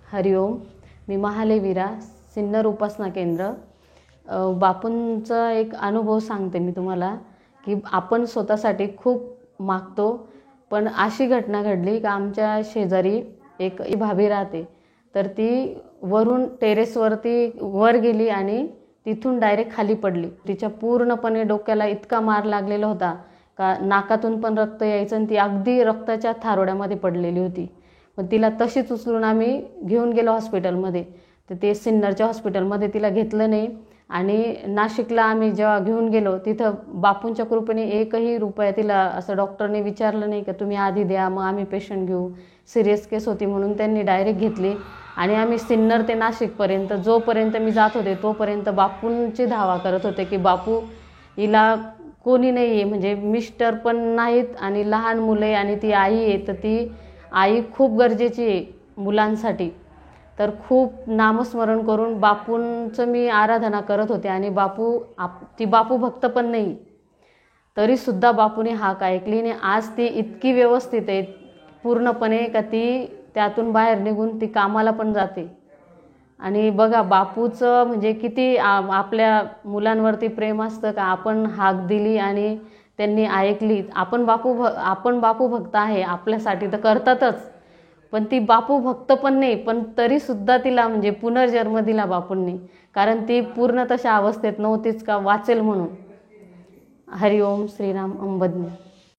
हरिओम. मी महालेवीरा सिन्नर उपासना केंद्र. बापूंचा एक अनुभव सांगते मी तुम्हाला की आपण स्वतःसाठी खूप मागतो, पण अशी घटना घडली की आमच्या शेजारी एक भाभी राहते, तर ती वरून टेरेसवरती वर गेली आणि तिथून डायरेक्ट खाली पडली. तिच्या पूर्णपणे डोक्याला इतका मार लागलेला होता का नाकातून पण रक्त यायचं आणि ती अगदी रक्ताच्या थारोड्यामध्ये पडलेली होती. पण तिला तशीच उचलून आम्ही घेऊन गेलो हॉस्पिटलमध्ये. तर ते सिन्नरच्या हॉस्पिटलमध्ये तिला घेतलं नाही आणि नाशिकला आम्ही जेव्हा घेऊन गेलो तिथं बापूंच्या कृपेने एकही रुपया तिला असं डॉक्टरने विचारलं नाही का तुम्ही आधी द्या मग आम्ही पेशंट घेऊ. सिरियस केस होती म्हणून त्यांनी डायरेक्ट घेतली आणि आम्ही सिन्नर ते नाशिकपर्यंत जोपर्यंत मी जात होते तोपर्यंत बापूंची धावा करत होते की बापू हिला कोणी नाही आहे, म्हणजे मिस्टर पण नाहीत आणि लहान मुले आणि ती आई आहे, तर ती आई खूप गरजेची आहे मुलांसाठी. तर खूप नामस्मरण करून बापूंचं मी आराधना करत होते आणि ती बापू भक्त पण नाही, तरीसुद्धा बापूने हाक ऐकली आणि आज ती इतकी व्यवस्थित आहे पूर्णपणे का ती त्यातून बाहेर निघून ती कामाला पण जाते. आणि बघा बापूचं म्हणजे किती आपल्या मुलांवरती प्रेम असतं का आपण हाक दिली आणि त्यांनी ऐकली. आपण बापू भक्त आहे आपल्यासाठी तर करतातच, पण ती बापू भक्त पण नाही, पण तरीसुद्धा तिला म्हणजे पुनर्जन्म दिला बापूंनी, कारण ती पूर्ण तशा अवस्थेत नव्हतीच का वाचेल म्हणून. हरिओम श्रीराम अंबज्ञ.